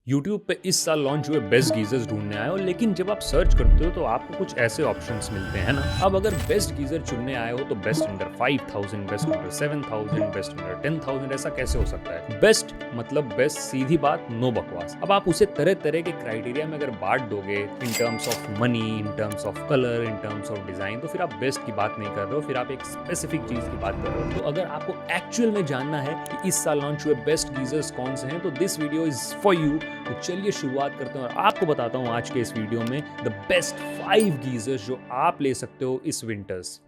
YouTube पे इस साल लॉन्च हुए बेस्ट गीजर्स ढूंढने आए हो, लेकिन जब आप सर्च करते हो तो आपको कुछ ऐसे ऑप्शंस मिलते हैं ना। अब अगर बेस्ट गीजर चुनने आए हो तो best under 5000, best under 7000, best under 10000, ऐसा कैसे हो सकता है? बेस्ट मतलब बेस्ट, सीधी बात, नो बकवास। अब आप उसे तरह तरह के क्राइटेरिया में अगर बांट दोगे, in terms of money, in terms of colour, in terms of design, तो फिर आप बेस्ट की बात नहीं कर रहे हो, फिर आप एक स्पेसिफिक चीज की बात कर रहे हो। तो अगर आपको एक्चुअल में जानना है कि इस साल लॉन्च हुए बेस्ट गीजर्स कौन से हैं, तो this video is for you. तो चलिए शुरुआत करते हैं और आपको बताता हूं आज के इस वीडियो में द बेस्ट 5 गीजर्स जो आप ले सकते हो इस विंटर्स।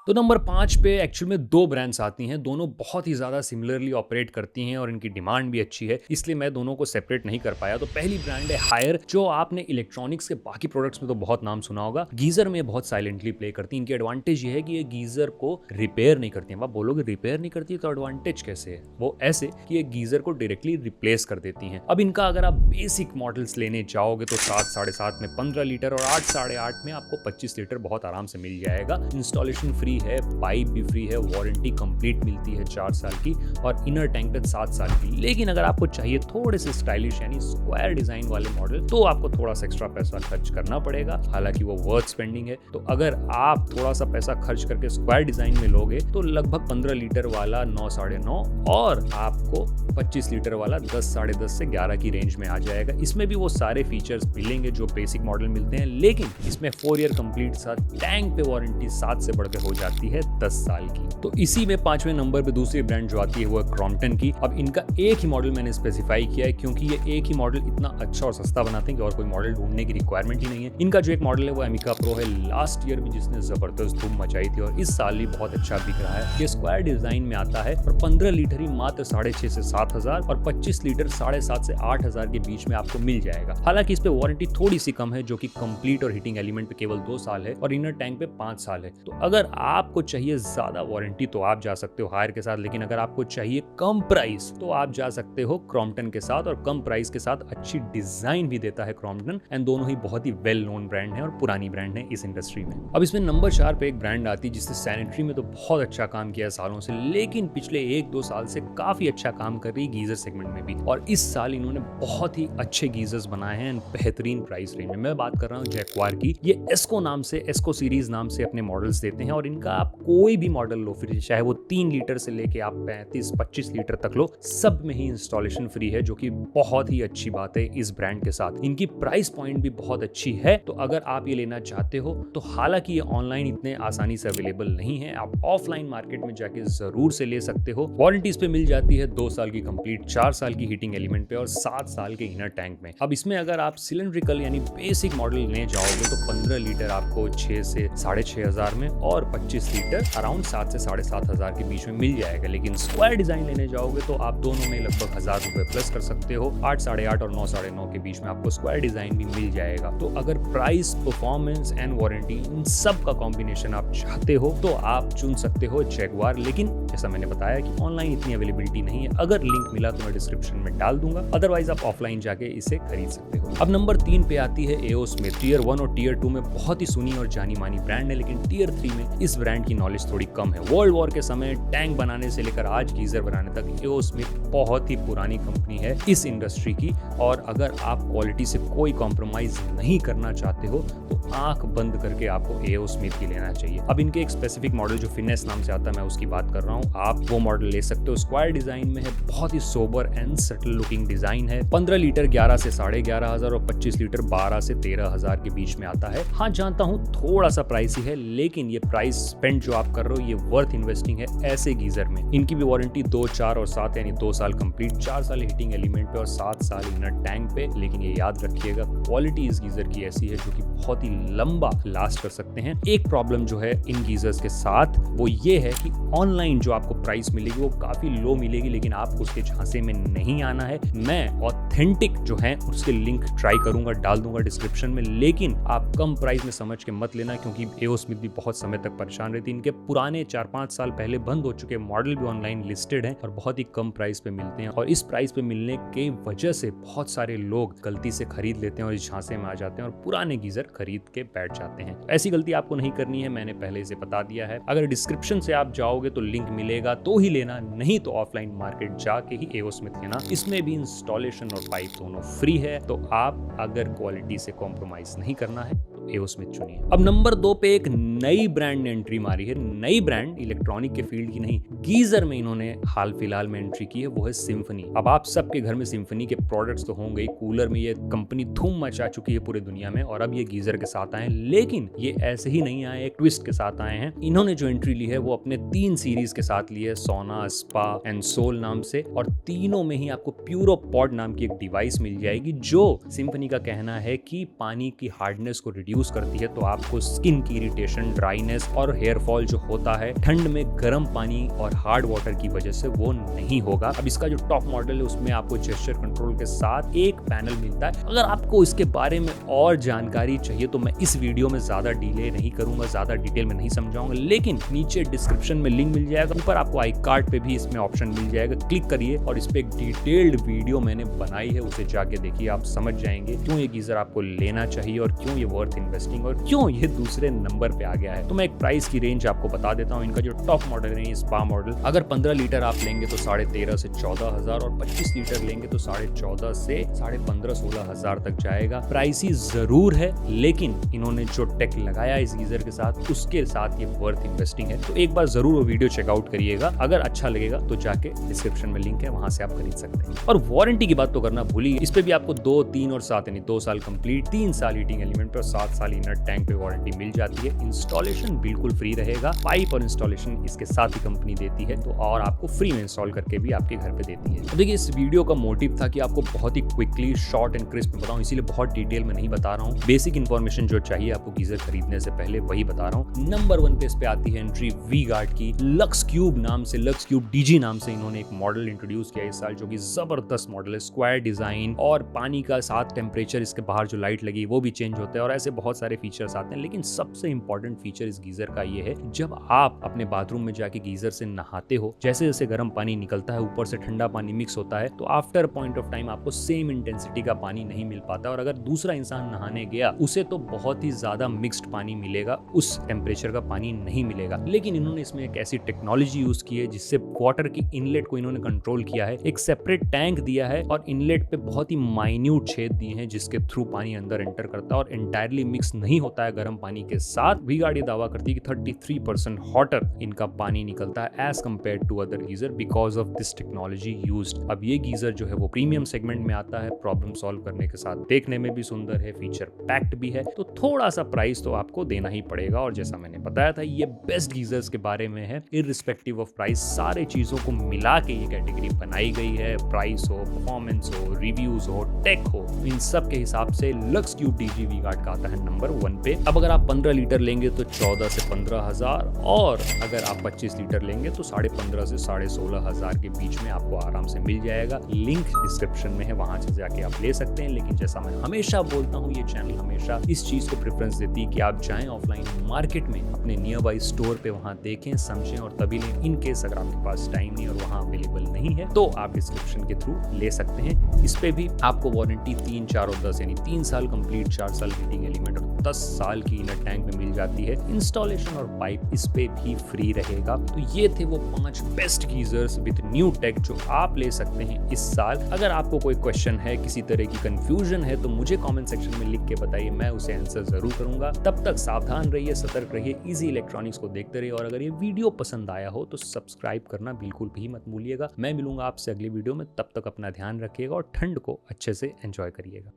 तो नंबर 5 पे एक्चुअल में 2 ब्रांड्स आती हैं, दोनों बहुत ही ज़्यादा सिमिलरली ऑपरेट करती हैं और इनकी डिमांड भी अच्छी है, इसलिए मैं दोनों को सेपरेट नहीं कर पाया। तो पहली ब्रांड है हायर, जो आपने इलेक्ट्रॉनिक्स के बाकी प्रोडक्ट्स में तो बहुत नाम सुना होगा, गीजर में बहुत साइलेंटली प्ले करती है। इनकी एडवांटेज ये है कि ये गीजर को रिपेयर नहीं करती है। आप बोलोगे रिपेयर नहीं करती तो एडवांटेज कैसे है? वो ऐसे कि ये गीजर को डायरेक्टली रिप्लेस कर देती हैं। अब इनका अगर आप बेसिक मॉडल्स लेने जाओगे तो 7, 7.5 में 15 लीटर और 8, 8.5 में आपको 25 लीटर बहुत आराम से मिल जाएगा। इंस्टॉलेशन फ्री है, पाइप भी फ्री है, वारंटी कंप्लीट मिलती है 4 साल की और इनर टैंक पे 7 साल की। लेकिन अगर आपको चाहिए थोड़े से स्टाइलिश यानी स्क्वायर डिजाइन वाले मॉडल, तो आपको थोड़ा सा एक्स्ट्रा पैसा खर्च करना पड़ेगा, हालांकि वो वर्थ स्पेंडिंग है। तो अगर आप थोड़ा सा पैसा खर्च करके स्क्वायर डिजाइन में लोगे तो लगभग 15 लीटर वाला 9, 9.5 और आपको 25 लीटर वाला 10, 10.5 से 11 की रेंज में आ जाएगा। इसमें भी वो सारे फीचर्स मिलेंगे जो बेसिक मॉडल मिलते हैं, लेकिन इसमें 4 ईयर कंप्लीट साथ टैंक पे वारंटी 7 से बढ़ के हो जाती है 10 साल की। तो इसी में 5वें नंबर पे दूसरी ब्रांड जो आती है वो है क्रॉम्पटन की। अब इनका एक ही मॉडल मैंने स्पेसिफाई किया है क्योंकि ये एक ही मॉडल इतना अच्छा और सस्ता बनाते हैं कि और कोई मॉडल ढूंढने की रिक्वायरमेंट ही नहीं है। इनका जो एक मॉडल है वो एमिका प्रो है, लास्ट ईयर भी जिसने जबरदस्त धूम मचाई थी और इस साल भी बहुत अच्छा बिक रहा है। ये स्क्वायर डिजाइन में आता है और 15 लीटर ही मात्र 6,500 से 7,000 और 25 लीटर 7,500 से 8,000 के बीच में आपको मिल जाएगा। हालांकि इस पे वारंटी थोड़ी सी कम है, जो कि कंप्लीट और हीटिंग एलिमेंट पे केवल 2 साल है और इनर टैंक पे 5 साल है। तो अगर आपको चाहिए ज्यादा वारंटी तो आप जा सकते हो हायर के साथ, लेकिन अगर आपको चाहिए कम प्राइस तो आप जा सकते हो क्रॉम्पटन के साथ। और कम प्राइस के साथ अच्छी डिजाइन भी देता है क्रॉम्पटन, एंड दोनों ही बहुत ही वेल नोन ब्रांड है और पुरानी ब्रांड है इस इंडस्ट्री में। अब इसमें नंबर 4 पे एक ब्रांड आती है जिसने सैनिटरी में तो बहुत अच्छा काम किया है सालों से, लेकिन पिछले 1-2 साल से काफी अच्छा काम कर रही है गीजर सेगमेंट में भी। और इस साल इन्होंने बहुत ही अच्छे गीजर्स बनाए हैं बेहतरीन प्राइस रेंज में। मैं बात कर रहा हूँ जैक्वार की। ये एस्को नाम से, एस्को सीरीज नाम से अपने मॉडल्स देते हैं और इनका आप कोई भी मॉडल लो, फिर चाहे वो 3 लीटर से लेके आप 35-25 लीटर तक लो, सब में ही इंस्टॉलेशन फ्री है, जो कि बहुत ही अच्छी बात है इस ब्रांड के साथ। इनकी प्राइस पॉइंट भी बहुत अच्छी है। तो अगर आप ये लेना चाहते हो तो हालांकि ये ऑनलाइन इतने आसानी से अवेलेबल नहीं है, आप ऑफलाइन मार्केट में जाके जरूर से ले सकते हो। वारंटी इस पे मिल जाती है 2 साल की कंप्लीट, 4 साल की हीटिंग एलिमेंट पे और 7 साल के इनर टैंक में। अब इसमें अगर आप सिलेंड्रिकल यानी बेसिक मॉडल लेने जाओगे तो 15 लीटर आपको 6 से 6,500 में और 25 लीटर अराउंड 7 से 7,500 के बीच में मिल जाएगा। लेकिन स्क्वायर डिजाइन लेने जाओगे तो आप दोनों में लगभग 1,000 रुपए प्लस कर सकते हो। 8, 8.5 और 9, 9.5 के बीच में आपको स्क्वायर डिजाइन भी मिल जाएगा। तो अगर प्राइस, परफॉर्मेंस एंड वारंटी इन सब का कॉम्बिनेशन आप चाहते हो तो आप चुन सकते हो जैगवार। लेकिन जैसा मैंने बताया कि ऑनलाइन इतनी अवेलेबिलिटी नहीं है, अगर लिंक मिला तो मैं डिस्क्रिप्शन में डाल दूंगा, अदरवाइज आप ऑफलाइन जाके इसे खरीद सकते हो। अब नंबर 3 पे आती है एओ स्मिथ। टियर 1 और टियर 2 में बहुत ही सुनी और जानी मानी ब्रांड है, लेकिन टियर 3 में इस ब्रांड की नॉलेज थोड़ी कम है। वर्ल्ड वॉर के समय टैंक बनाने से लेकर आज गीजर बनाने तक एओ स्मिथ बहुत ही पुरानी कंपनी है इस इंडस्ट्री की। और अगर आप क्वालिटी से कोई कॉम्प्रोमाइज नहीं करना चाहते हो तो आंख बंद करके आपको एओ स्मिथ की लेना चाहिए। अब इनके एक स्पेसिफिक मॉडल जो फिनेस नाम से आता है, मैं उसकी बात कर रहा हूँ, आप वो मॉडल ले सकते हो। स्क्वायर डिजाइन में है, बहुत ही sober and subtle looking design है। 15 लीटर 11 से 11,500 और 25 लीटर 12 से 13,000 के बीच में आता है। हाँ जानता हूँ थोड़ा सा प्राइसी है, लेकिन ये प्राइस स्पेंड जो आप कर रहे हो ये वर्थ इन्वेस्टिंग है ऐसे गीजर में। इनकी भी वारंटी 2, 4 और 7 यानी 2 साल कंप्लीट, 4 साल हीटिंग एलिमेंट पे और 7 साल इनर टैंक पे। लेकिन ये याद रखिएगा क्वालिटी इस गीजर की ऐसी है जो कि बहुत ही लंबा लास्ट कर सकते हैं। एक प्रॉब्लम जो है इन गीजर्स के साथ वो ये है कि ऑनलाइन जो आपको प्राइस मिलेगी वो काफी लो मिलेगी, लेकिन आपको उसके झांसे में नहीं आना है। मैं ऑथेंटिक जो है उसके लिंक ट्राई करूंगा, डाल दूंगा डिस्क्रिप्शन में, लेकिन आप कम प्राइस में समझ के मत लेना क्योंकि एओ स्मिथ भी बहुत समय तक परेशान रहती है। इनके पुराने 4-5 साल पहले बंद हो चुके मॉडल भी ऑनलाइन लिस्टेड हैं और बहुत ही कम प्राइस पे मिलते हैं। और इस प्राइस पे मिलने के वजह से बहुत सारे लोग गलती से खरीद लेते हैं और इस झांसे में आ जाते हैं और पुराने गीजर खरीद के बैठ जाते हैं। ऐसी गलती आपको नहीं करनी है, मैंने पहले से बता दिया है। अगर डिस्क्रिप्शन से आप जाओगे तो लिंक मिलेगा तो ही लेना, नहीं तो ऑफलाइन मार्केट जाके ही एओ स्मिथ लेना। इसमें भी इंस्टॉलेशन और पाइप दोनों फ्री है, तो आप अगर क्वालिटी से कॉम्प्रोमाइज नहीं करना है तो एओ स्मिथ चुनिए। अब नंबर 2 पे एक नई ब्रांड ने एंट्री मारी है। नई ब्रांड इलेक्ट्रॉनिक के फील्ड की नहीं, गीजर में इन्होंने हाल फिलहाल में एंट्री की है, वो है सिम्फनी। अब आप सबके घर में सिम्फनी के प्रोडक्ट्स तो होंगे, कूलर में ये कंपनी धूम मचा चुकी है पूरी दुनिया में, और अब ये गीजर के साथ आए। लेकिन ये ऐसे ही नहीं आए, एक ट्विस्ट के साथ आए हैं। इन्होंने जो एंट्री ली है वो अपने 3 सीरीज के साथ ली है, सोना, स्पा एंड सोल नाम से, और तीनों में ही आपको प्यूरोपॉड नाम की एक डिवाइस मिल जाएगी जो सिम्फनी का कहना है कि पानी की हार्डनेस को रिड्यूस करती है, तो आपको स्किन की इरिटेशन, ड्राइनेस और हेयर फॉल जो होता है ठंड में गर्म पानी और हार्ड वाटर की वजह से, वो नहीं होगा। अब इसका जो टॉप मॉडल है उसमें आपको जेस्चर कंट्रोल के साथ एक पैनल मिलता है। अगर आपको इसके बारे में और जानकारी चाहिए तो मैं इस वीडियो में ज्यादा डिले नहीं करूंगा, ज्यादा डिटेल में नहीं समझाऊंगा, लेकिन नीचे डिस्क्रिप्शन में लिंक मिल जाएगा, ऊपर आपको आई कार्ड पे भी इसमें ऑप्शन मिल जाएगा, क्लिक करिए और इस पे एक डिटेल्ड वीडियो मैंने बनाई है, उसे जाके देखिए, आप समझ जाएंगे क्यों ये गीजर आपको लेना चाहिए और क्यों ये वर्थ इन्वेस्टिंग और क्यों ये दूसरे नंबर पे आ गया है। तो मैं एक प्राइस की रेंज आपको बता देता हूँ। इनका जो टॉप मॉडल है स्पा मॉडल, अगर 15 लीटर आप लेंगे तो 13.5 से 14,000, और 25 लीटर लेंगे तो 14.5 से 15,500-16,000 तक जाएगा। प्राइसी जरूर है, लेकिन इन्होंने जो टेक लगाया इस गीजर के साथ, उसके साथ ये वर्थ इन्वेस्टिंग है। तो एक बार जरूर वो वीडियो चेकआउट करिएगा, अगर अच्छा लगेगा तो जाके डिस्क्रिप्शन में लिंक है, वहां से आप खरीद सकते हैं। और वारंटी की बात तो करना भूलिए, इस पे भी आपको 2, 3 और 7 यानी 2 साल कंप्लीट, 3 साल हीटिंग एलिमेंट पर, 7 साल इनर टैंक पे वारंटी मिल जाती है। इंस्टॉलेशन बिल्कुल फ्री रहेगा, पाइप और इंस्टॉलेशन इसके साथ ही कंपनी देती है, तो और आपको फ्री में इंस्टॉल करके भी आपके घर पे देती है। तो देखिए, इस वीडियो का मोटिव था कि आपको बहुत ही क्विकली, शॉर्ट एंड क्रिस्प बताऊं, इसीलिए बहुत डिटेल में नहीं बता रहा हूं। बेसिक इन्फॉर्मेशन जो चाहिए आपको गीजर खरीदने से पहले वही बता रहा हूं। नंबर 1 पे इस पे आती है एंट्री वी गार्ड की। लक्स क्यूब नाम से, लक्स क्यूब डीजी नाम से इन्होंने एक मॉडल इंट्रोड्यूस किया इस साल, जो कि जबरदस्त मॉडल है। स्क्वायर डिजाइन और पानी का साथ टेम्परेचर, इसके बाहर जो लाइट लगी वो भी चेंज होता है, और ऐसे बहुत सारे फीचर्स आते हैं। लेकिन सबसे इंपॉर्टेंट फीचर इस गीजर का ये है, जब आप अपने बाथरूम में जाके गीजर से नहाते हो, जैसे जैसे गर्म पानी निकलता है, ऊपर से ठंडा पानी मिक्स होता है, तो आफ्टर पॉइंट ऑफ टाइम आपको सेम इंटेंसिटी का पानी नहीं मिल पाता, और अगर दूसरा इंसान नहाने गया उसे तो बहुत ही ज्यादा मिक्स्ड पानी मिलेगा, उस टेम्परेचर का पानी नहीं मिलेगा। लेकिन इन्होंने इसमें एक ऐसी टेक्नोलॉजी यूज की है जिससे वाटर की इनलेट को इन्होंने कंट्रोल किया है, एक सेपरेट टैंक दिया है, और इनलेट पे बहुत ही माइन्यूट छेद दिए हैं जिसके थ्रू पानी अंदर एंटर करता है और एंटायरली मिक्स नहीं होता है गर्म पानी के साथ। वी गार्ड ये दावा करती है कि 33% हॉटर इनका पानी निकलता है as compare to other geyser because of this technology used. अब ये गीजर जो है वो प्रीमियम सेगमेंट में आता है, प्रॉब्लम सॉल्व करने के साथ देखने में भी सुंदर है, फीचर पैक्ड भी है, तो थोड़ा सा प्राइस तो आपको देना ही पड़ेगा। और जैसा मैंने बताया था, ये बेस्ट गीजर्स के बारे में है, इररिस्पेक्टिव ऑफ प्राइस, सारे चीजों को मिला के ये कैटेगरी बनाई गई है। प्राइस हो, परफॉर्मेंस हो, रिव्यूज हो, टेक हो, इन सब के हिसाब से Lux Cube DG V Guard का आता है नंबर 1 पे। अब अगर आप 15 लीटर लेंगे तो 14 से 15,000, और अगर आप 25 लीटर लेंगे तो 15.5 से 16,500 के बीच में आपको आराम से मिल जाएगा। लिंक डिस्क्रिप्शन में है, वहां से जाके आप ले सकते हैं। लेकिन जैसा मैं हमेशा बोलता हूँ, ये चैनल हमेशा इस चीज को प्रेफरेंस देती है कि आप जाएं ऑफलाइन मार्केट में, अपने नियर बाई स्टोर पे, वहां देखें, समझें और तभी लें। इन केस अगर आपके पास टाइम नहीं और वहां अवेलेबल नहीं है तो आप डिस्क्रिप्शन के थ्रू ले सकते हैं। इस पे भी आपको वारंटी 3, 4 और 10 यानी 3 साल कंप्लीट, 4 साल हीटिंग एलिमेंट और 10 साल की इनर टैंक में मिल जाती है। इंस्टॉलेशन और पाइप इस पे भी फ्री रहेगा। तो ये थे वो 5 best geysers with new take जो आप ले सकते हैं इस साल। अगर आपको कोई क्वेश्चन है, किसी तरह की कंफ्यूजन है, तो मुझे कमेंट सेक्शन में लिख के बताइए, मैं उसे आंसर जरूर करूंगा। तब तक सावधान रहिए, सतर्क रहिए, इजी इलेक्ट्रॉनिक्स को देखते रहिए, और अगर ये वीडियो पसंद आया हो तो सब्सक्राइब करना बिल्कुल भी मत भूलिएगा। मैं मिलूंगा आपसे अगली वीडियो में, तब तक अपना ध्यान रखिएगा और ठंड को अच्छे से एंजॉय करिएगा।